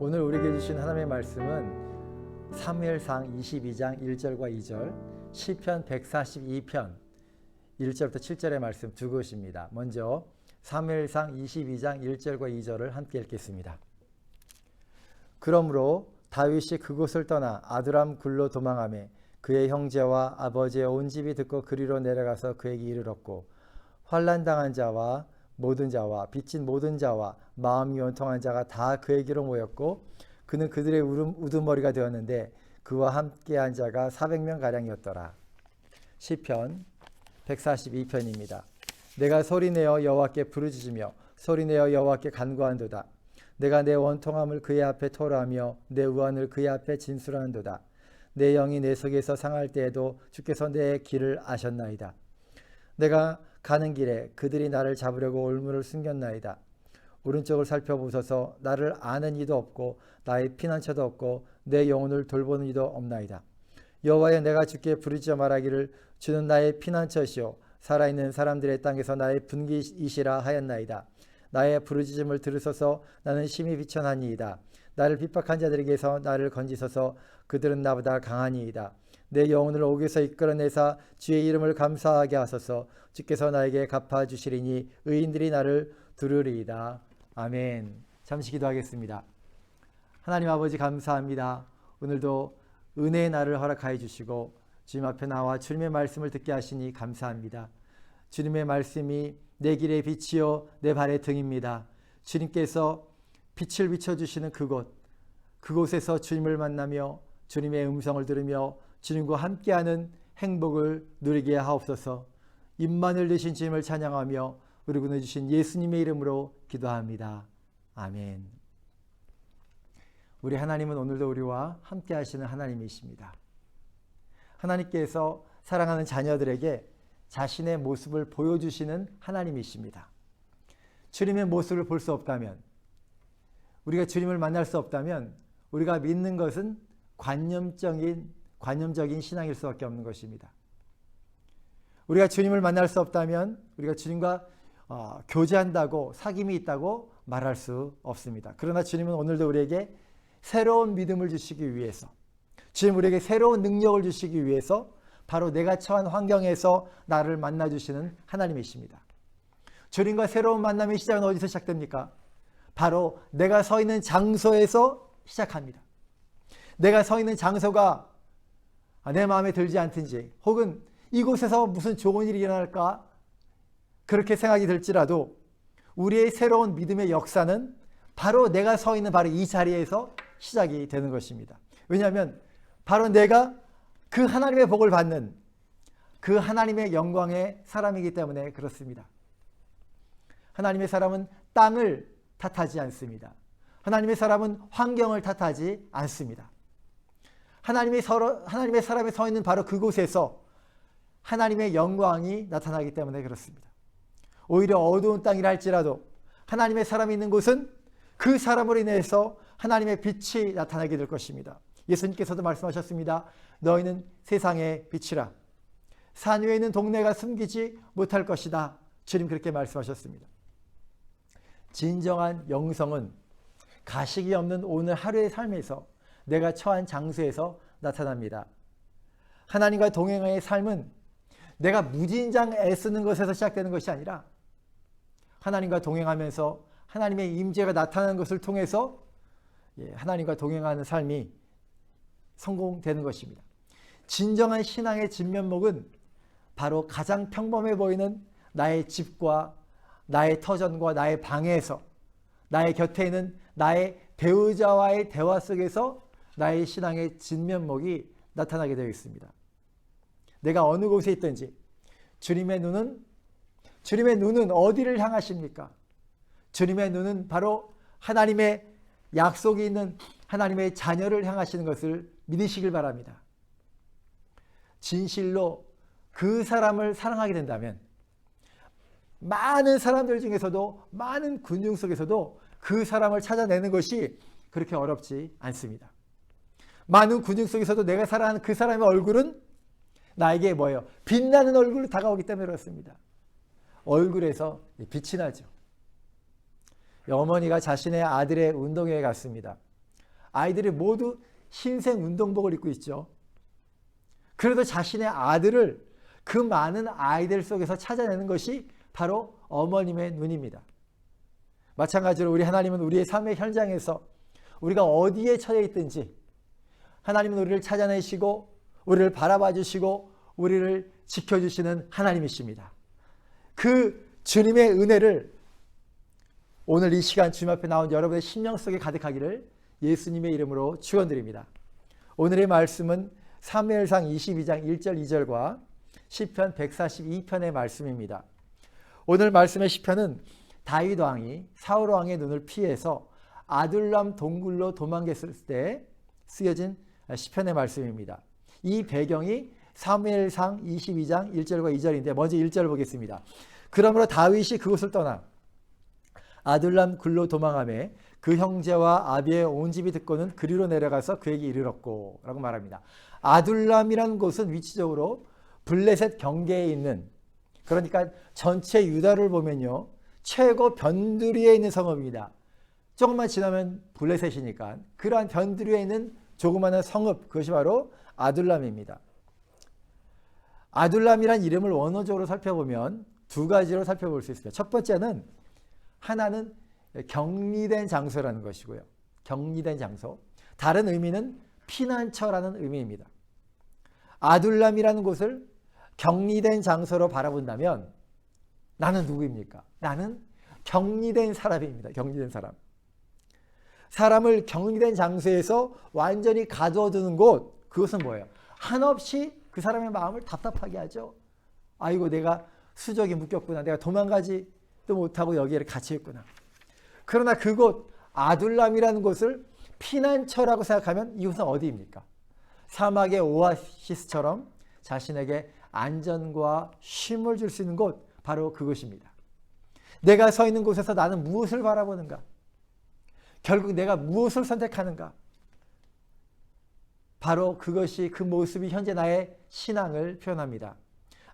오늘 우리에게 주신 하나님의 말씀은 사무엘상 22장 1절과 2절, 시편 142편 1절부터 7절의 말씀 두 곳입니다. 먼저 사무엘상 22장 1절과 2절을 함께 읽겠습니다. 그러므로 다윗이 그곳을 떠나 아두람 굴로 도망하며 그의 형제와 아버지의 온 집이 듣고 그리로 내려가서 그에게 이르렀고, 환난당한 자와 모든 자와 빚진 모든 자와 마음이 원통한 자가 다 그에게로 모였고, 그는 그들의 우두머리가 되었는데 그와 함께한 자가 400명가량이었더라. 시편 142편입니다. 내가 소리내어 여호와께 부르짖으며 소리내어 여호와께 간구한도다. 내가 내 원통함을 그의 앞에 토로하며 내 우환을 그의 앞에 진술하는도다. 내 영이 내 속에서 상할 때에도 주께서 내 길을 아셨나이다. 내가 가는 길에 그들이 나를 잡으려고 올무를 숨겼나이다. 오른쪽을 살펴보소서. 나를 아는 이도 없고 나의 피난처도 없고 내 영혼을 돌보는 이도 없나이다. 여호와여, 내가 주께 부르짖어 말하기를 주는 나의 피난처시오 살아있는 사람들의 땅에서 나의 분기이시라 하였나이다. 나의 부르짖음을 들으소서. 나는 심히 비천하니이다. 나를 핍박한 자들에게서 나를 건지소서. 그들은 나보다 강하니이다. 내 영혼을 옥에서 이끌어내사 주의 이름을 감사하게 하소서. 주께서 나에게 갚아주시리니 의인들이 나를 두르리이다. 아멘. 잠시 기도하겠습니다. 하나님 아버지, 감사합니다. 오늘도 은혜의 날을 허락하여 주시고 주님 앞에 나와 주님의 말씀을 듣게 하시니 감사합니다. 주님의 말씀이 내 길의 빛이요 내 발의 등입니다. 주님께서 빛을 비춰주시는 그곳에서 주님을 만나며 주님의 음성을 들으며 주님과 함께하는 행복을 누리게 하옵소서. 임만을 되신 주님을 찬양하며 우리 구원해 주신 예수님의 이름으로 기도합니다. 아멘. 우리 하나님은 오늘도 우리와 함께 하시는 하나님이십니다. 하나님께서 사랑하는 자녀들에게 자신의 모습을 보여주시는 하나님이십니다. 주님의 모습을 볼 수 없다면, 우리가 주님을 만날 수 없다면 우리가 믿는 것은 관념적인 신앙일 수밖에 없는 것입니다. 우리가 주님을 만날 수 없다면 우리가 주님과 교제한다고, 사귐이 있다고 말할 수 없습니다. 그러나 주님은 오늘도 우리에게 새로운 믿음을 주시기 위해서, 주님 우리에게 새로운 능력을 주시기 위해서 바로 내가 처한 환경에서 나를 만나주시는 하나님이십니다. 주님과 새로운 만남의 시작은 어디서 시작됩니까? 바로 내가 서 있는 장소에서 시작합니다. 내가 서 있는 장소가 내 마음에 들지 않든지, 혹은 이곳에서 무슨 좋은 일이 일어날까 그렇게 생각이 들지라도 우리의 새로운 믿음의 역사는 바로 내가 서 있는 바로 이 자리에서 시작이 되는 것입니다. 왜냐하면 바로 내가 그 하나님의 복을 받는 그 하나님의 영광의 사람이기 때문에 그렇습니다. 하나님의 사람은 땅을 탓하지 않습니다. 하나님의 사람은 환경을 탓하지 않습니다. 하나님의 사람이 서 있는 바로 그곳에서 하나님의 영광이 나타나기 때문에 그렇습니다. 오히려 어두운 땅이라 할지라도 하나님의 사람이 있는 곳은 그 사람으로 인해서 하나님의 빛이 나타나게 될 것입니다. 예수님께서도 말씀하셨습니다. 너희는 세상의 빛이라. 산 위에 있는 동네가 숨기지 못할 것이다. 주님 그렇게 말씀하셨습니다. 진정한 영성은 가식이 없는 오늘 하루의 삶에서, 내가 처한 장소에서 나타납니다. 하나님과 동행의 삶은 내가 무진장 애쓰는 것에서 시작되는 것이 아니라 하나님과 동행하면서 하나님의 임재가 나타나는 것을 통해서 하나님과 동행하는 삶이 성공되는 것입니다. 진정한 신앙의 진면목은 바로 가장 평범해 보이는 나의 집과 나의 터전과 나의 방에서, 나의 곁에 있는 나의 배우자와의 대화 속에서 나의 신앙의 진면목이 나타나게 되어 있습니다. 내가 어느 곳에 있든지 주님의 눈은 어디를 향하십니까? 주님의 눈은 바로 하나님의 약속이 있는 하나님의 자녀를 향하시는 것을 믿으시길 바랍니다. 진실로 그 사람을 사랑하게 된다면 많은 사람들 중에서도, 많은 군중 속에서도 그 사람을 찾아내는 것이 그렇게 어렵지 않습니다. 많은 군중 속에서도 내가 사랑하는 그 사람의 얼굴은 나에게 뭐예요? 빛나는 얼굴로 다가오기 때문에 그렇습니다. 얼굴에서 빛이 나죠. 어머니가 자신의 아들의 운동회에 갔습니다. 아이들이 모두 흰색 운동복을 입고 있죠. 그래도 자신의 아들을 그 많은 아이들 속에서 찾아내는 것이 바로 어머님의 눈입니다. 마찬가지로 우리 하나님은 우리의 삶의 현장에서 우리가 어디에 처해 있든지 하나님은 우리를 찾아내시고 우리를 바라봐 주시고 우리를 지켜주시는 하나님이십니다. 그 주님의 은혜를 오늘 이 시간 주님 앞에 나온 여러분의 심령 속에 가득하기를 예수님의 이름으로 축원드립니다. 오늘의 말씀은 사무엘상 22장 1절 2절과 시편 142편의 말씀입니다. 오늘 말씀의 시편은 다윗 왕이 사울 왕의 눈을 피해서 아둘람 동굴로 도망갔을 때 쓰여진 시편의 말씀입니다. 이 배경이 사무엘상 22장 1절과 2절인데 먼저 1절을 보겠습니다. 그러므로 다윗이 그곳을 떠나 아둘람 굴로 도망하매 그 형제와 아비의 온 집이 듣고는 그리로 내려가서 그에게 이르렀고 라고 말합니다. 아둘람이라는 곳은 위치적으로 블레셋 경계에 있는, 그러니까 전체 유다를 보면요 최고 변두리에 있는 성읍입니다. 조금만 지나면 블레셋이니까 그러한 변두리에 있는 조그마한 성읍, 그것이 바로 아둘람입니다. 아둘람이란 이름을 원어적으로 살펴보면 두 가지로 살펴볼 수 있습니다. 첫 번째는 하나는 격리된 장소라는 것이고요. 격리된 장소. 다른 의미는 피난처라는 의미입니다. 아둘람이라는 곳을 격리된 장소로 바라본다면 나는 누구입니까? 나는 격리된 사람입니다. 격리된 사람. 사람을 격리된 장소에서 완전히 가두어두는 곳, 그것은 뭐예요? 한없이 그 사람의 마음을 답답하게 하죠. 아이고 내가 수족에 묶였구나. 내가 도망가지도 못하고 여기에 갇혀 있구나. 그러나 그곳 아둘람이라는 곳을 피난처라고 생각하면 이곳은 어디입니까? 사막의 오아시스처럼 자신에게 안전과 쉼을 줄 수 있는 곳, 바로 그곳입니다. 내가 서 있는 곳에서 나는 무엇을 바라보는가? 결국 내가 무엇을 선택하는가? 바로 그것이, 그 모습이 현재 나의 신앙을 표현합니다.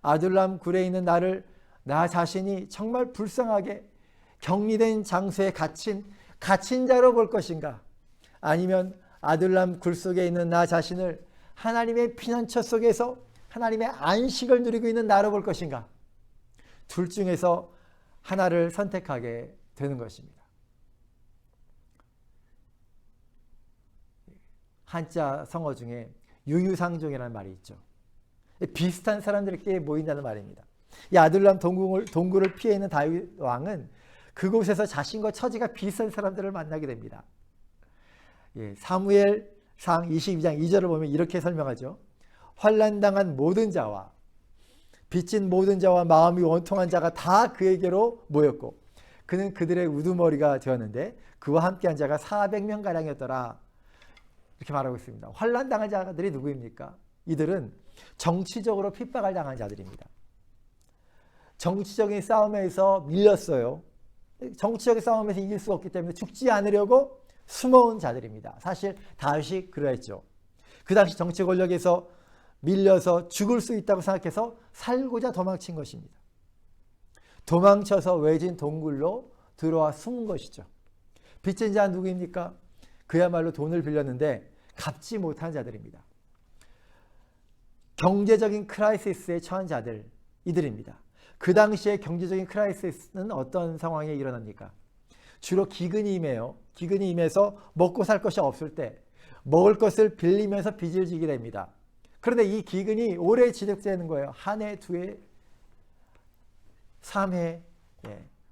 아둘람 굴에 있는 나 자신이 정말 불쌍하게 격리된 장소에 갇힌 자로 볼 것인가? 아니면 아둘람 굴 속에 있는 나 자신을 하나님의 피난처 속에서 하나님의 안식을 누리고 있는 나로 볼 것인가? 둘 중에서 하나를 선택하게 되는 것입니다. 한자 성어 중에 유유상종이라는 말이 있죠. 비슷한 사람들끼리 모인다는 말입니다. 이 아둘람 동굴을 피해 있는 다윗 왕은 그곳에서 자신과 처지가 비슷한 사람들을 만나게 됩니다. 사무엘상 22장 2절을 보면 이렇게 설명하죠. 환난당한 모든 자와 빚진 모든 자와 마음이 원통한 자가 다 그에게로 모였고 그는 그들의 우두머리가 되었는데 그와 함께한 자가 400명가량이었더라. 이렇게 말하고 있습니다. 환난당한 자들이 누구입니까? 이들은 정치적으로 핍박을 당한 자들입니다. 정치적인 싸움에서 밀렸어요. 정치적인 싸움에서 이길 수가 없기 때문에 죽지 않으려고 숨어온 자들입니다. 사실 다윗이 그러했죠. 그 당시 정치 권력에서 밀려서 죽을 수 있다고 생각해서 살고자 도망친 것입니다. 도망쳐서 외진 동굴로 들어와 숨은 것이죠. 빚진 자는 누구입니까? 그야말로 돈을 빌렸는데 갚지 못한 자들입니다. 경제적인 크라이시스에 처한 자들, 이들입니다. 그 당시에 경제적인 크라이시스는 어떤 상황에 일어납니까? 주로 기근이 임해요. 기근이 임해서 먹고 살 것이 없을 때 먹을 것을 빌리면서 빚을 지게 됩니다. 그런데 이 기근이 오래 지속되는 거예요. 한 해, 두 해, 3해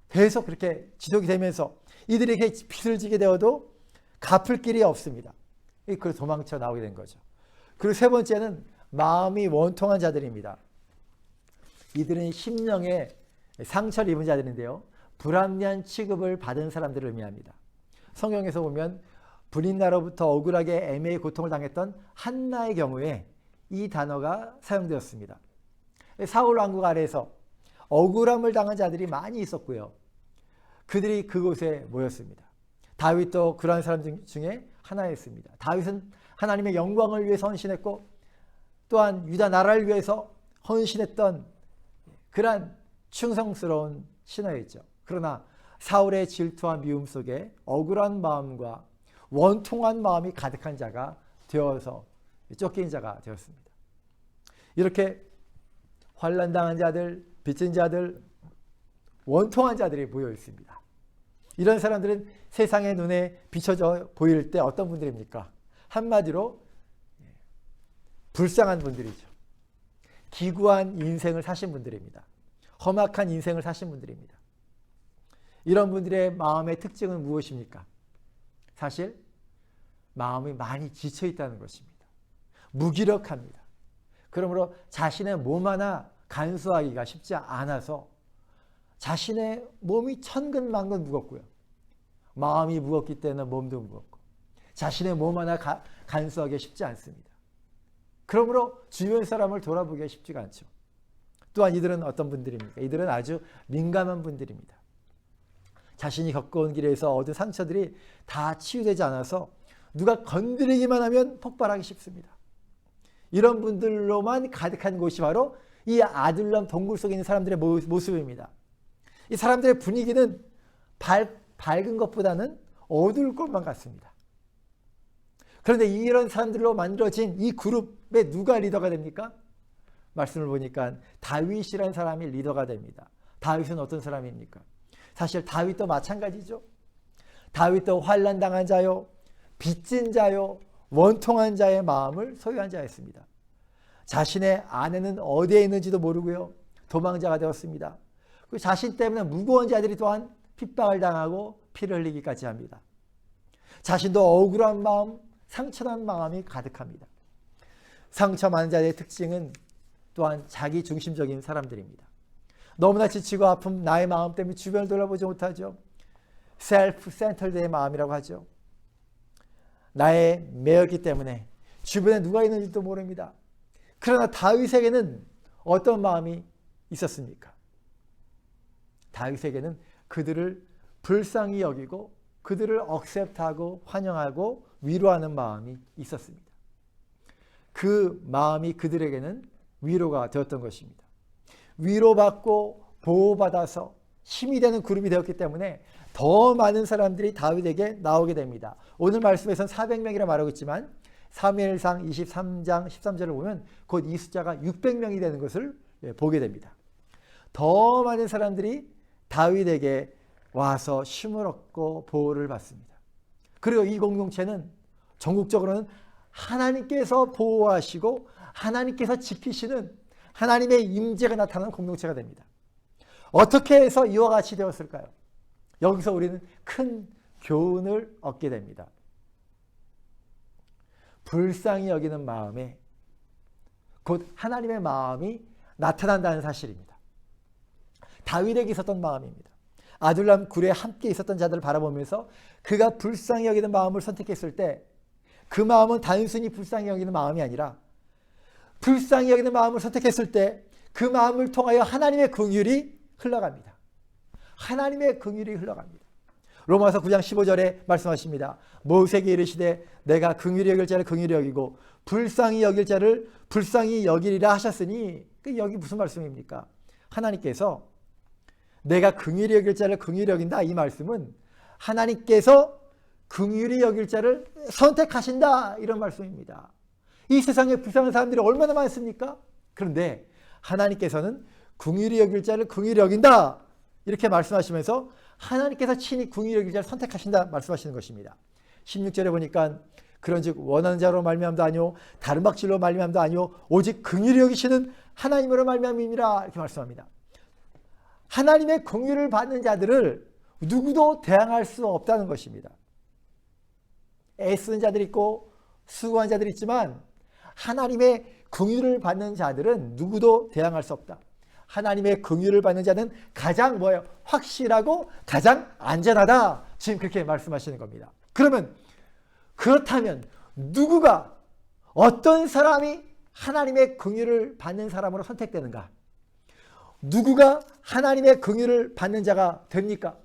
계속 그렇게 지속이 되면서 이들에게 빚을 지게 되어도 갚을 길이 없습니다. 그래서 도망쳐 나오게 된 거죠. 그리고 세 번째는 마음이 원통한 자들입니다. 이들은 심령에 상처를 입은 자들인데요. 불합리한 취급을 받은 사람들을 의미합니다. 성경에서 보면 불인나로부터 억울하게 애매히 고통을 당했던 한나의 경우에 이 단어가 사용되었습니다. 사울 왕국 아래에서 억울함을 당한 자들이 많이 있었고요. 그들이 그곳에 모였습니다. 다윗도 그러한 사람 중에 하나였습니다. 다윗은 하나님의 영광을 위해서 헌신했고 또한 유다 나라를 위해서 헌신했던 그러한 충성스러운 신하였죠. 그러나 사울의 질투와 미움 속에 억울한 마음과 원통한 마음이 가득한 자가 되어서 쫓긴 자가 되었습니다. 이렇게 환난당한 자들, 빚진 자들, 원통한 자들이 모여 있습니다. 이런 사람들은 세상의 눈에 비춰져 보일 때 어떤 분들입니까? 한마디로 불쌍한 분들이죠. 기구한 인생을 사신 분들입니다. 험악한 인생을 사신 분들입니다. 이런 분들의 마음의 특징은 무엇입니까? 사실 마음이 많이 지쳐 있다는 것입니다. 무기력합니다. 그러므로 자신의 몸 하나 간수하기가 쉽지 않아서 자신의 몸이 천근만근 무겁고요. 마음이 무겁기 때문에 몸도 무겁고 자신의 몸 하나 간수하기 쉽지 않습니다. 그러므로 주변 사람을 돌아보기가 쉽지가 않죠. 또한 이들은 어떤 분들입니까? 이들은 아주 민감한 분들입니다. 자신이 겪어온 길에서 얻은 상처들이 다 치유되지 않아서 누가 건드리기만 하면 폭발하기 쉽습니다. 이런 분들로만 가득한 곳이 바로 이 아둘람 동굴 속에 있는 사람들의 모습입니다. 이 사람들의 분위기는 밝은 것보다는 어두울 것만 같습니다. 그런데 이런 사람들로 만들어진 이 그룹에 누가 리더가 됩니까? 말씀을 보니까 다윗이라는 사람이 리더가 됩니다. 다윗은 어떤 사람입니까? 사실 다윗도 마찬가지죠. 다윗도 환난당한 자요, 빚진 자요, 원통한 자의 마음을 소유한 자였습니다. 자신의 아내는 어디에 있는지도 모르고요. 도망자가 되었습니다. 그 자신 때문에 무거운 자들이 또한 핍박을 당하고 피를 흘리기까지 합니다. 자신도 억울한 마음, 상처난 마음이 가득합니다. 상처 많은 자의 특징은 또한 자기 중심적인 사람들입니다. 너무나 지치고 아픈 나의 마음 때문에 주변을 돌아보지 못하죠. 셀프 센터드의 마음이라고 하죠. 나의 매였기 때문에 주변에 누가 있는지도 모릅니다. 그러나 다윗에게는 어떤 마음이 있었습니까? 다윗에게는 그들을 불쌍히 여기고 그들을 억셉트하고 환영하고 위로하는 마음이 있었습니다. 그 마음이 그들에게는 위로가 되었던 것입니다. 위로받고 보호받아서 힘이 되는 그룹이 되었기 때문에 더 많은 사람들이 다윗에게 나오게 됩니다. 오늘 말씀에서는 400명이라 말하고 있지만 사무엘상 23장 13절을 보면 곧 이 숫자가 600명이 되는 것을 보게 됩니다. 더 많은 사람들이 다윗에게 와서 힘을 얻고 보호를 받습니다. 그리고 이 공동체는 전국적으로는 하나님께서 보호하시고 하나님께서 지키시는 하나님의 임재가 나타나는 공동체가 됩니다. 어떻게 해서 이와 같이 되었을까요? 여기서 우리는 큰 교훈을 얻게 됩니다. 불쌍히 여기는 마음에 곧 하나님의 마음이 나타난다는 사실입니다. 다윗에게 있었던 마음입니다. 아둘람 굴에 함께 있었던 자들을 바라보면서 그가 불쌍히 여기는 마음을 선택했을 때 그 마음은 단순히 불쌍히 여기는 마음이 아니라 불쌍히 여기는 마음을 선택했을 때 그 마음을 통하여 하나님의 긍휼이 흘러갑니다. 하나님의 긍휼이 흘러갑니다. 로마서 9장 15절에 말씀하십니다. 모세에게 이르시되 내가 긍휼히 여길 자를 긍휼히 여기고 불쌍히 여길 자를 불쌍히 여기리라 하셨으니 여기 무슨 말씀입니까? 하나님께서 내가 긍휼히 여길 자를 긍휼히 여긴다. 이 말씀은 하나님께서 긍휼히 여길 자를 선택하신다. 이런 말씀입니다. 이 세상에 불쌍한 사람들이 얼마나 많습니까? 그런데 하나님께서는 긍휼히 여길 자를 긍휼히 여긴다. 이렇게 말씀하시면서 하나님께서 친히 긍휼히 여길 자를 선택하신다 말씀하시는 것입니다. 16절에 보니까 그런즉 원하는 자로 말미암도 아니요 다른 박질로 말미암도 아니요 오직 긍휼히 여기시는 하나님으로 말미암이니라 이렇게 말씀합니다. 하나님의 긍휼을 받는 자들을 누구도 대항할 수 없다는 것입니다. 애쓰는 자들이 있고 수고한 자들이 있지만 하나님의 긍휼을 받는 자들은 누구도 대항할 수 없다. 하나님의 긍휼을 받는 자는 가장 확실하고 가장 안전하다. 지금 그렇게 말씀하시는 겁니다. 그렇다면 누구가 어떤 사람이 하나님의 긍휼을 받는 사람으로 선택되는가? 누구가 하나님의 긍휼을 받는 자가 됩니까?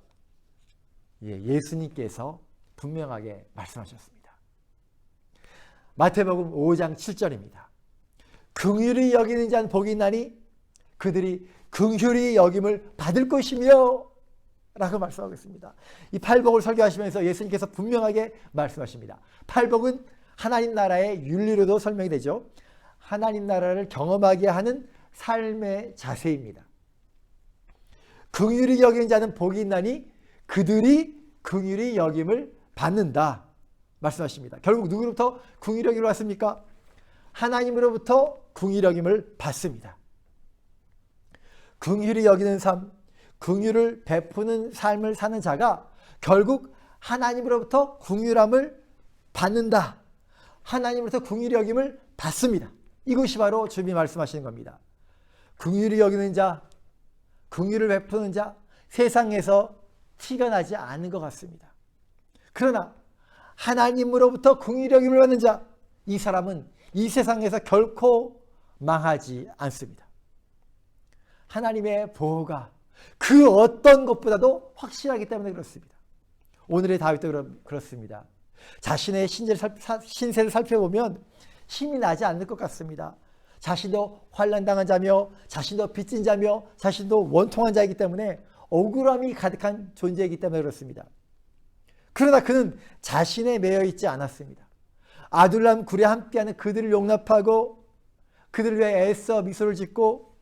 예수님께서 분명하게 말씀하셨습니다. 마태복음 5장 7절입니다. 긍휼히 여기는 자는 복이 있나니 그들이 긍휼히 여김을 받을 것이며 라고 말씀하고 있습니다. 이 팔복을 설교하시면서 예수님께서 분명하게 말씀하십니다. 팔복은 하나님 나라의 윤리로도 설명이 되죠. 하나님 나라를 경험하게 하는 삶의 자세입니다. 긍휼히 여기는 자는 복이 있나니 그들이 긍휼히 여김을 받는다 말씀하십니다. 결국 누구로부터 긍휼히 여김을 받습니까? 하나님으로부터 긍휼히 여김을 받습니다. 긍휼히 여기는 삶, 긍휼을 베푸는 삶을 사는 자가 결국 하나님으로부터 긍휼함을 받는다. 하나님으로부터 긍휼히 여김을 받습니다. 이것이 바로 주님이 말씀하시는 겁니다. 긍휼히 여기는 자, 긍휼을 베푸는 자, 세상에서 티가 나지 않은 것 같습니다. 그러나 하나님으로부터 긍휼히 여김을 받는 자, 이 사람은 이 세상에서 결코 망하지 않습니다. 하나님의 보호가 그 어떤 것보다도 확실하기 때문에 그렇습니다. 오늘의 다윗도 그렇습니다. 자신의 신세를 살펴보면 힘이 나지 않을 것 같습니다. 자신도 환난당한 자며 자신도 빚진 자며 자신도 원통한 자이기 때문에 억울함이 가득한 존재이기 때문에 그렇습니다. 그러나 그는 자신에 매여 있지 않았습니다. 아둘람 굴에 함께하는 그들을 용납하고 그들을 위해 애써 미소를 짓고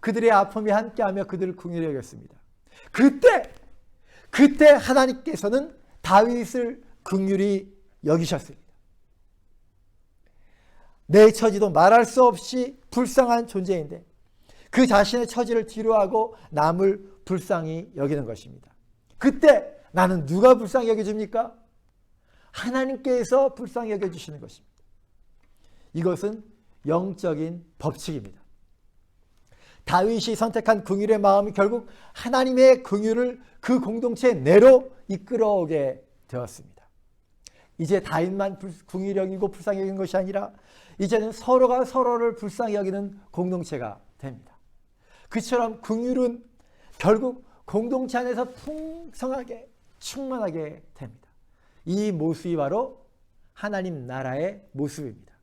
그들의 아픔에 함께하며 그들을 긍휼히 여겼습니다. 그때 하나님께서는 다윗을 긍휼히 여기셨습니다. 내 처지도 말할 수 없이 불쌍한 존재인데 그 자신의 처지를 뒤로하고 남을 불쌍히 여기는 것입니다. 그때 나는 누가 불쌍히 여겨줍니까? 하나님께서 불쌍히 여겨주시는 것입니다. 이것은 영적인 법칙입니다. 다윗이 선택한 긍휼의 마음이 결국 하나님의 긍휼을 그 공동체 내로 이끌어오게 되었습니다. 이제 다윗만 긍휼히 여기고 불쌍히 여기는 것이 아니라 이제는 서로가 서로를 불쌍히 여기는 공동체가 됩니다. 그처럼 긍휼은 결국 공동체 안에서 풍성하게 충만하게 됩니다. 이 모습이 바로 하나님 나라의 모습입니다.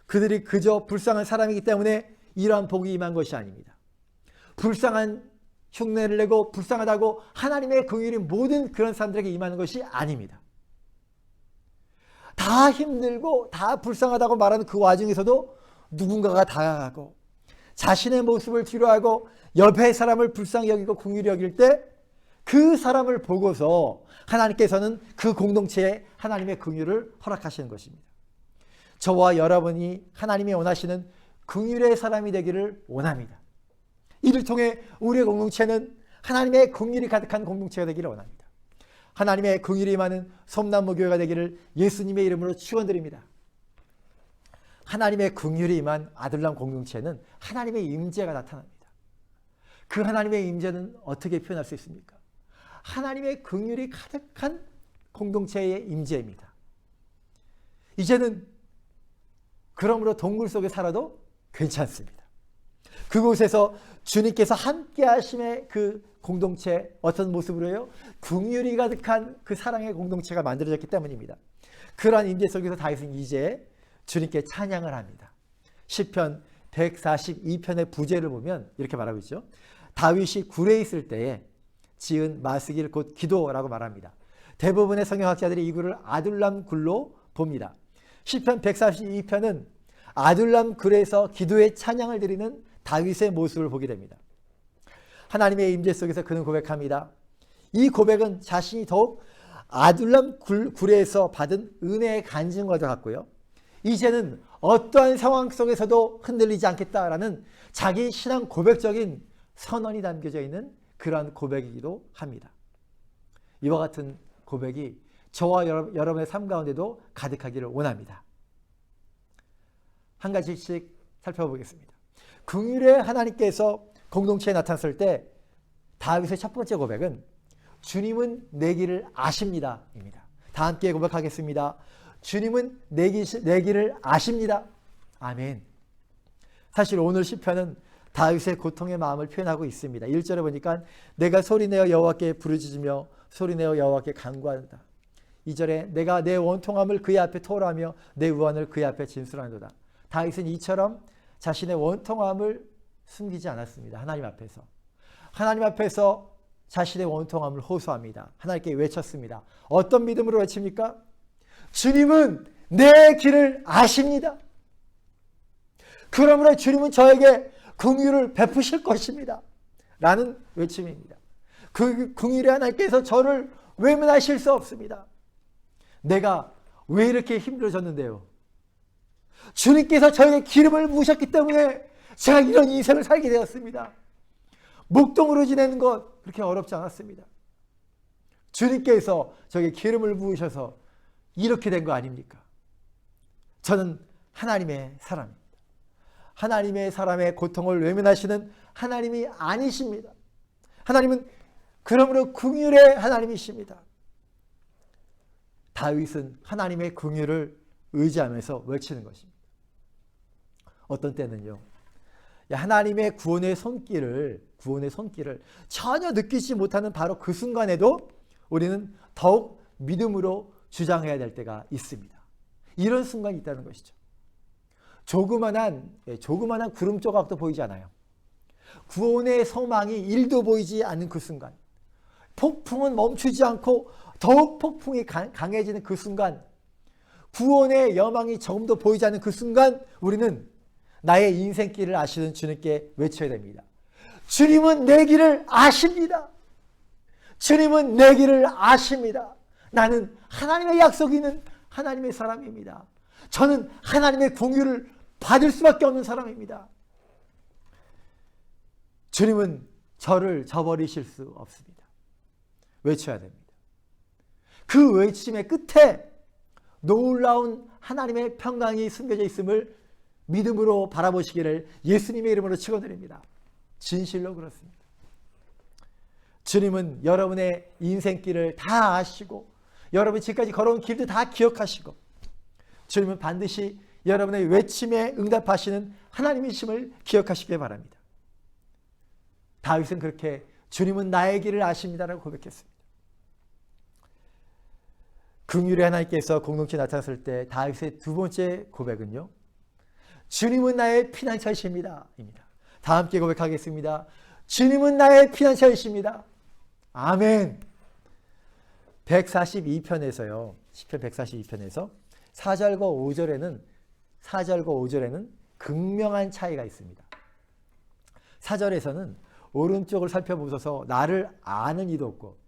그들이 그저 불쌍한 사람이기 때문에 이러한 복이 임한 것이 아닙니다. 불쌍한 흉내를 내고 불쌍하다고 하나님의 긍휼이 모든 그런 사람들에게 임하는 것이 아닙니다. 다 힘들고 다 불쌍하다고 말하는 그 와중에서도 누군가가 다가가고 자신의 모습을 뒤로하고 옆에 사람을 불쌍히 여기고 긍휼히 여길 때 그 사람을 보고서 하나님께서는 그 공동체에 하나님의 긍휼을 허락하시는 것입니다. 저와 여러분이 하나님이 원하시는 긍휼의 사람이 되기를 원합니다. 이를 통해 우리의 공동체는 하나님의 긍휼이 가득한 공동체가 되기를 원합니다. 하나님의 긍휼이 임하는 섬남무교회가 되기를 예수님의 이름으로 축원드립니다. 하나님의 긍휼이 임한 아들람 공동체는 하나님의 임재가 나타납니다. 그 하나님의 임재는 어떻게 표현할 수 있습니까? 하나님의 긍휼이 가득한 공동체의 임재입니다. 이제는 그러므로 동굴 속에 살아도 괜찮습니다. 그곳에서 주님께서 함께 하심의 그 공동체 어떤 모습으로 해요? 긍휼이 가득한 그 사랑의 공동체가 만들어졌기 때문입니다. 그러한 임재 속에서 다윗은 이제 주님께 찬양을 합니다. 시편 142편의 부제를 보면 이렇게 말하고 있죠. 다윗이 굴에 있을 때에 지은 마스길 곧 기도라고 말합니다. 대부분의 성경학자들이 이 굴을 아둘람 굴로 봅니다. 시편 142편은 아둘람 굴에서 기도의 찬양을 드리는 다윗의 모습을 보게 됩니다. 하나님의 임재 속에서 그는 고백합니다. 이 고백은 자신이 더욱 아둘람 굴에서 받은 은혜의 간증과도 같고요. 이제는 어떠한 상황 속에서도 흔들리지 않겠다라는 자기 신앙 고백적인 선언이 담겨져 있는 그러한 고백이기도 합니다. 이와 같은 고백이 저와 여러분의 삶 가운데도 가득하기를 원합니다. 한 가지씩 살펴보겠습니다. 긍휼의 하나님께서 공동체에 나타났을 때 다윗의 첫 번째 고백은 주님은 내 길을 아십니다 입니다. 다 함께 고백하겠습니다. 주님은 내 길을 아십니다. 아멘. 사실 오늘 시편은 다윗의 고통의 마음을 표현하고 있습니다. 1절에 보니까 내가 소리내어 여호와께 부르짖으며 소리내어 여호와께 간구한다. 2절에 내가 내 원통함을 그의 앞에 토로하며 내 우환을 그의 앞에 진술하노다. 다윗은 이처럼 자신의 원통함을 숨기지 않았습니다. 하나님 앞에서. 하나님 앞에서 자신의 원통함을 호소합니다. 하나님께 외쳤습니다. 어떤 믿음으로 외칩니까? 주님은 내 길을 아십니다. 그러므로 주님은 저에게 긍휼을 베푸실 것입니다. 라는 외침입니다. 그 긍휼의 하나님께서 저를 외면하실 수 없습니다. 내가 왜 이렇게 힘들어졌는데요? 주님께서 저에게 기름을 부으셨기 때문에 제가 이런 인생을 살게 되었습니다. 목동으로 지내는 것 그렇게 어렵지 않았습니다. 주님께서 저에게 기름을 부으셔서 이렇게 된 거 아닙니까? 저는 하나님의 사람입니다. 하나님의 사람의 고통을 외면하시는 하나님이 아니십니다. 하나님은 그러므로 긍휼의 하나님이십니다. 다윗은 하나님의 긍휼을 의지하면서 외치는 것입니다. 어떤 때는요, 하나님의 구원의 손길을 전혀 느끼지 못하는 바로 그 순간에도 우리는 더욱 믿음으로 주장해야 될 때가 있습니다. 이런 순간이 있다는 것이죠. 조그만한 구름 조각도 보이지 않아요. 구원의 소망이 1도 보이지 않는 그 순간, 폭풍은 멈추지 않고 더욱 폭풍이 강해지는 그 순간, 구원의 여망이 조금도 보이지 않는 그 순간, 우리는 나의 인생길을 아시는 주님께 외쳐야 됩니다. 주님은 내 길을 아십니다. 주님은 내 길을 아십니다. 나는 하나님의 약속이 있는 하나님의 사람입니다. 저는 하나님의 긍휼을 받을 수밖에 없는 사람입니다. 주님은 저를 저버리실 수 없습니다. 외쳐야 됩니다. 그 외침의 끝에 놀라운 하나님의 평강이 숨겨져 있음을 믿음으로 바라보시기를 예수님의 이름으로 축원드립니다. 진실로 그렇습니다. 주님은 여러분의 인생길을 다 아시고 여러분이 지금까지 걸어온 길도 다 기억하시고 주님은 반드시 여러분의 외침에 응답하시는 하나님이심을 기억하시길 바랍니다. 다윗은 그렇게 주님은 나의 길을 아십니다라고 고백했습니다. 긍휼의 하나님께서 공동체에 나타났을 때 다윗의 두 번째 고백은요, 주님은 나의 피난처이십니다 입니다. 다 함께 고백하겠습니다. 주님은 나의 피난처이십니다. 아멘. 142편에서요. 시편 142편에서 4절과 5절에는 극명한 차이가 있습니다. 4절에서는 오른쪽을 살펴보셔서 나를 아는 이도 없고,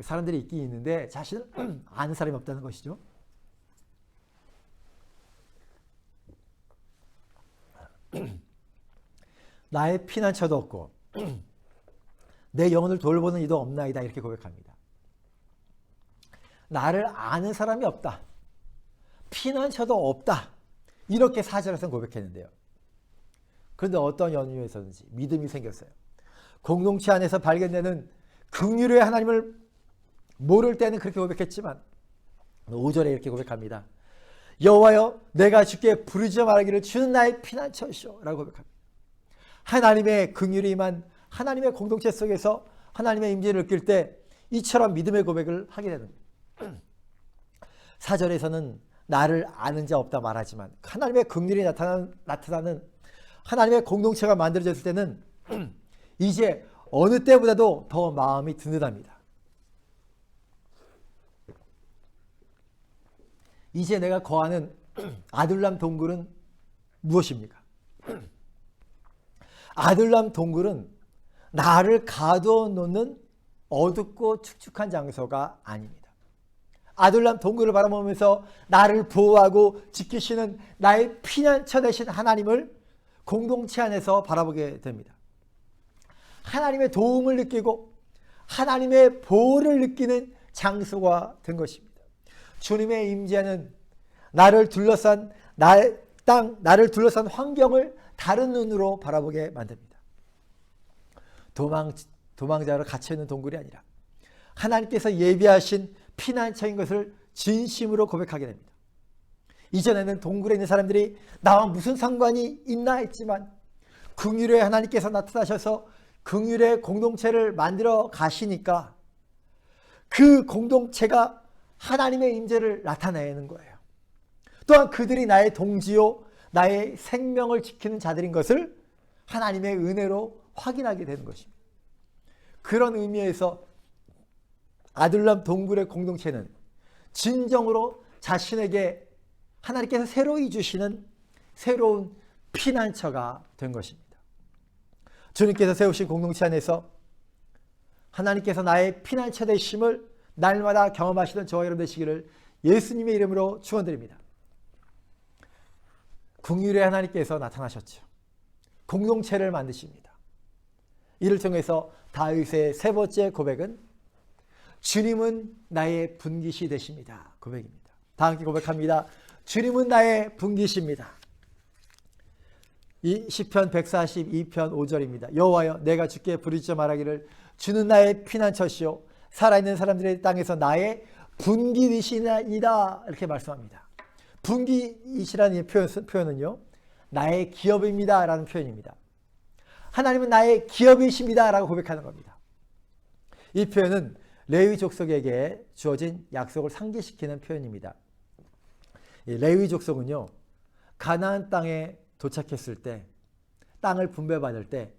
사람들이 있긴 있는데 자신을 아는 사람이 없다는 것이죠. 나의 피난처도 없고 내 영혼을 돌보는 이도 없나이다 이렇게 고백합니다. 나를 아는 사람이 없다. 피난처도 없다. 이렇게 4절에서는 고백했는데요. 그런데 어떤 연유에서든지 믿음이 생겼어요. 공동체 안에서 발견되는 긍휼의 하나님을 모를 때는 그렇게 고백했지만 5절에 이렇게 고백합니다. 여호와여 내가 주께 부르짖어 말하기를 주는 나의 피난처시오 라고 고백합니다. 하나님의 긍휼이 임한 하나님의 공동체 속에서 하나님의 임재를 느낄 때 이처럼 믿음의 고백을 하게 되는 거예요. 4절에서는 나를 아는 자 없다 말하지만 하나님의 긍휼이 나타나는 하나님의 공동체가 만들어졌을 때는 이제 어느 때보다도 더 마음이 든든합니다. 이제 내가 거하는 아둘람 동굴은 무엇입니까? 아둘람 동굴은 나를 가두어 놓는 어둡고 축축한 장소가 아닙니다. 아둘람 동굴을 바라보면서 나를 보호하고 지키시는 나의 피난처 되신 하나님을 공동체 안에서 바라보게 됩니다. 하나님의 도움을 느끼고 하나님의 보호를 느끼는 장소가 된 것입니다. 주님의 임재는 나를 둘러싼 나의 땅, 나를 둘러싼 환경을 다른 눈으로 바라보게 만듭니다. 도망자로 갇혀있는 동굴이 아니라 하나님께서 예비하신 피난처인 것을 진심으로 고백하게 됩니다. 이전에는 동굴에 있는 사람들이 나와 무슨 상관이 있나 했지만 긍휼의 하나님께서 나타나셔서 긍휼의 공동체를 만들어 가시니까 그 공동체가 하나님의 임재를 나타내는 거예요. 또한 그들이 나의 동지요 나의 생명을 지키는 자들인 것을 하나님의 은혜로 확인하게 되는 것입니다. 그런 의미에서 아둘람 동굴의 공동체는 진정으로 자신에게 하나님께서 새로이 주시는 새로운 피난처가 된 것입니다. 주님께서 세우신 공동체 안에서 하나님께서 나의 피난처 되심을 날마다 경험하시던 저와 여러분 되시기를 예수님의 이름으로 축원드립니다. 긍휼의 하나님께서 나타나셨죠. 공동체를 만드십니다. 이를 통해서 다윗의 세 번째 고백은 주님은 나의 분깃이 되십니다. 고백입니다. 다 함께 고백합니다. 주님은 나의 분깃입니다. 이 시편 142편 5절입니다. 여호와여 내가 주께 부르짖어 말하기를 주는 나의 피난처시요 살아있는 사람들의 땅에서 나의 분깃이시나이다 이렇게 말씀합니다. 분깃이시라는 표현은요 나의 기업입니다 라는 표현입니다. 하나님은 나의 기업이십니다 라고 고백하는 겁니다. 이 표현은 레위 족속에게 주어진 약속을 상기시키는 표현입니다. 레위 족속은요 가나안 땅에 도착했을 때 땅을 분배받을 때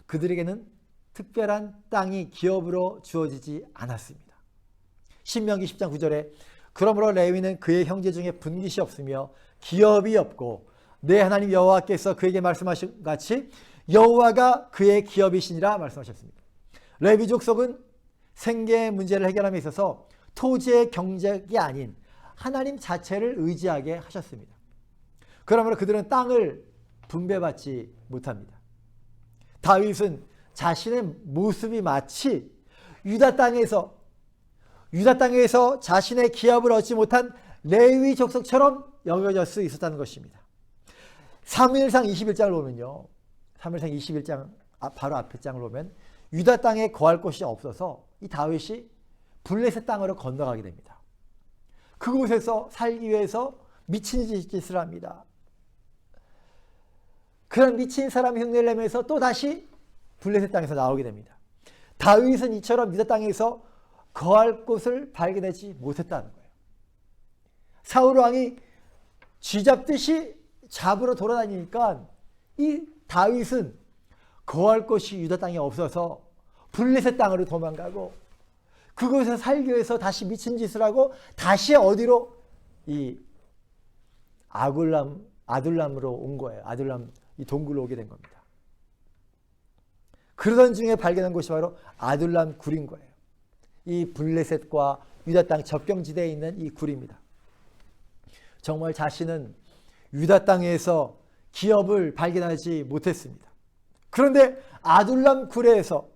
그들에게는 특별한 땅이 기업으로 주어지지 않았습니다. 신명기 10장 9절에 그러므로 레위는 그의 형제 중에 분깃이 없으며 기업이 없고 내 하나님 여호와께서 그에게 말씀하신 같이 여호와가 그의 기업이시니라 말씀하셨습니다. 레위 족속은 생계 문제를 해결함에 있어서 토지의 경작이 아닌 하나님 자체를 의지하게 하셨습니다. 그러므로 그들은 땅을 분배받지 못합니다. 다윗은 자신의 모습이 마치 유다 땅에서 자신의 기업을 얻지 못한 레위 족속처럼 여겨질 수 있었다는 것입니다. 사무엘상 21장을 보면요. 사무엘상 21장 바로 앞에 장을 보면 유다 땅에 거할 곳이 없어서 이 다윗이 블레셋 땅으로 건너가게 됩니다. 그곳에서 살기 위해서 미친 짓을 합니다. 그런 미친 사람 흉내를 내면서 또 다시 블레셋 땅에서 나오게 됩니다. 다윗은 이처럼 유다 땅에서 거할 곳을 발견하지 못했다는 거예요. 사울 왕이 쥐잡듯이 잡으러 돌아다니니까 이 다윗은 거할 곳이 유다 땅에 없어서 블레셋 땅으로 도망가고 그곳에서 살기 위해서 다시 미친 짓을 하고 다시 어디로 이 아둘람으로 온 거예요. 아둘람 이 동굴로 오게 된 겁니다. 그러던 중에 발견한 곳이 바로 아둘람 굴인 거예요. 이 블레셋과 유다 땅 접경지대에 있는 이 굴입니다. 정말 자신은 유다 땅에서 기업을 발견하지 못했습니다. 그런데 아둘람 굴에서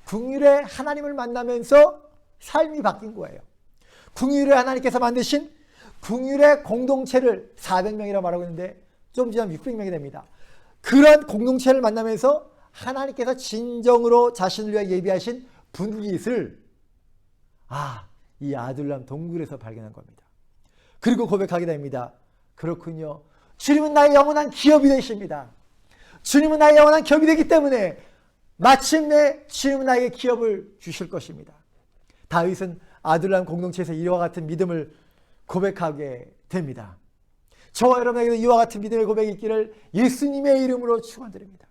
긍휼의 하나님을 만나면서 삶이 바뀐 거예요. 긍휼의 하나님께서 만드신 긍휼의 공동체를 400명이라고 말하고 있는데 좀 지나면 600명이 됩니다. 그런 공동체를 만나면서 하나님께서 진정으로 자신을 위해 예비하신 분깃을 이 아둘람 동굴에서 발견한 겁니다. 그리고 고백하게 됩니다. 그렇군요. 주님은 나의 영원한 기업이 되십니다. 주님은 나의 영원한 기업이 되기 때문에 마침내 주님은 나에게 기업을 주실 것입니다. 다윗은 아둘람 공동체에서 이와 같은 믿음을 고백하게 됩니다. 저와 여러분에게도 이와 같은 믿음의 고백이 있기를 예수님의 이름으로 축원드립니다.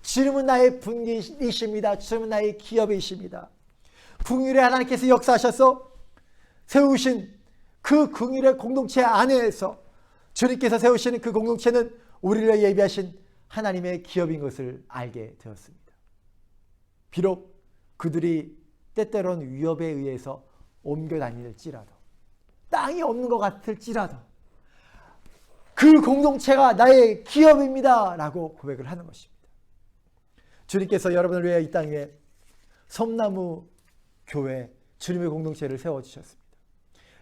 주님은 나의 분깃이십니다. 주님은 나의 기업이십니다. 긍휼의 하나님께서 역사하셔서 세우신 그 긍휼의 공동체 안에서 주님께서 세우시는 그 공동체는 우리를 예비하신 하나님의 기업인 것을 알게 되었습니다. 비록 그들이 때때로는 위협에 의해서 옮겨 다닐지라도 땅이 없는 것 같을지라도 그 공동체가 나의 기업입니다 라고 고백을 하는 것입니다. 주님께서 여러분을 위해 이 땅에 섬나무 교회 주님의 공동체를 세워주셨습니다.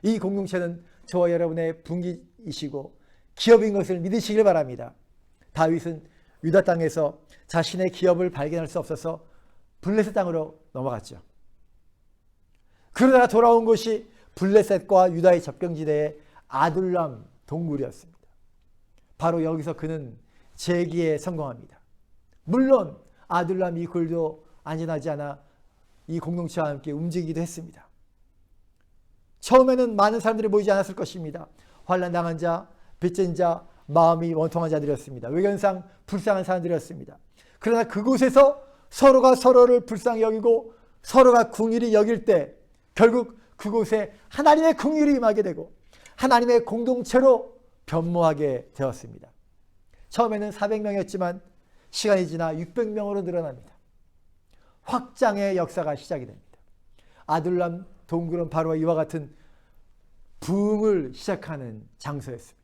이 공동체는 저와 여러분의 분깃이시고 기업인 것을 믿으시길 바랍니다. 다윗은 유다 땅에서 자신의 기업을 발견할 수 없어서 블레셋 땅으로 넘어갔죠. 그러다가 돌아온 곳이 블레셋과 유다의 접경지대의 아둘람 동굴이었습니다. 바로 여기서 그는 재기에 성공합니다. 물론 아둘람 이 굴도 안전하지 않아 이 공동체와 함께 움직이기도 했습니다. 처음에는 많은 사람들이 모이지 않았을 것입니다. 환난당한 자, 빚진 자, 마음이 원통한 자들이었습니다. 외견상 불쌍한 사람들이었습니다. 그러나 그곳에서 서로가 서로를 불쌍히 여기고 서로가 긍휼히 여길 때 결국 그곳에 하나님의 긍휼이 임하게 되고 하나님의 공동체로 변모하게 되었습니다. 처음에는 400명이었지만 시간이 지나 600명으로 늘어납니다. 확장의 역사가 시작이 됩니다. 아둘람 동굴은 바로 이와 같은 부흥을 시작하는 장소였습니다.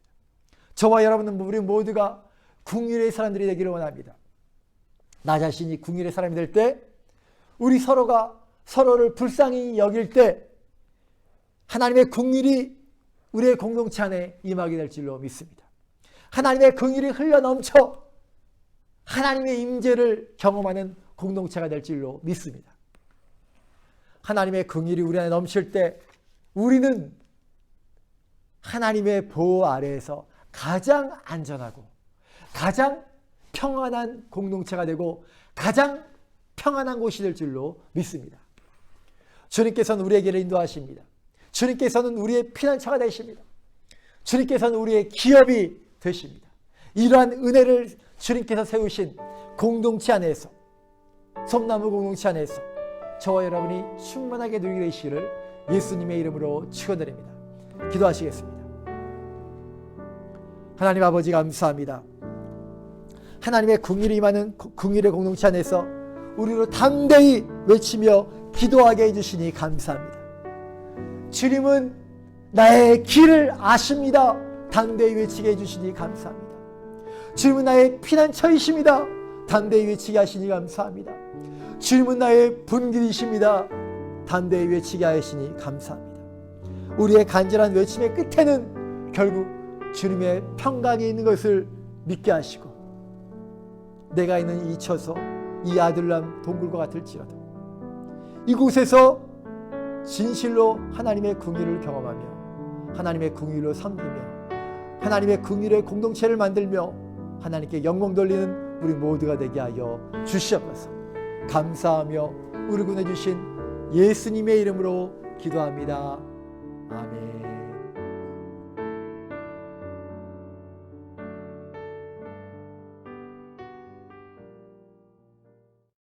저와 여러분은 우리 모두가 긍휼의 사람들이 되기를 원합니다. 나 자신이 긍휼의 사람이 될 때 우리 서로가 서로를 불쌍히 여길 때 하나님의 긍휼이 우리의 공동체 안에 임하게 될 줄로 믿습니다. 하나님의 긍휼이 흘러넘쳐 하나님의 임재를 경험하는 공동체가 될 줄로 믿습니다. 하나님의 긍휼이 우리 안에 넘칠 때 우리는 하나님의 보호 아래에서 가장 안전하고 가장 평안한 공동체가 되고 가장 평안한 곳이 될 줄로 믿습니다. 주님께서는 우리에게를 인도하십니다. 주님께서는 우리의 피난처가 되십니다. 주님께서는 우리의 기업이 되십니다. 이러한 은혜를 주님께서 세우신 공동체 안에서, 섬나무 공동체 안에서 저와 여러분이 충만하게 누리게 되시기를 예수님의 이름으로 축원드립니다. 기도하시겠습니다. 하나님 아버지 감사합니다. 하나님의 긍휼이 임하는 긍휼의 공동체 안에서 우리로 담대히 외치며 기도하게 해주시니 감사합니다. 주님은 나의 길을 아십니다. 담대히 외치게 해주시니 감사합니다. 주님은 나의 피난처이십니다. 담대히 외치게 하시니 감사합니다. 주님은 나의 분길이십니다. 담대히 외치게 하시니 감사합니다. 우리의 간절한 외침의 끝에는 결국 주님의 평강이 있는 것을 믿게 하시고 내가 있는 이 처소, 이 아둘람 동굴과 같을지라도 이곳에서 진실로 하나님의 긍휼을 경험하며 하나님의 긍휼로 섬기며 하나님의 긍휼의 공동체를 만들며 하나님께 영광 돌리는 우리 모두가 되게 하여 주시옵소서. 감사하며 우리 구원해 주신 예수님의 이름으로 기도합니다. 아멘.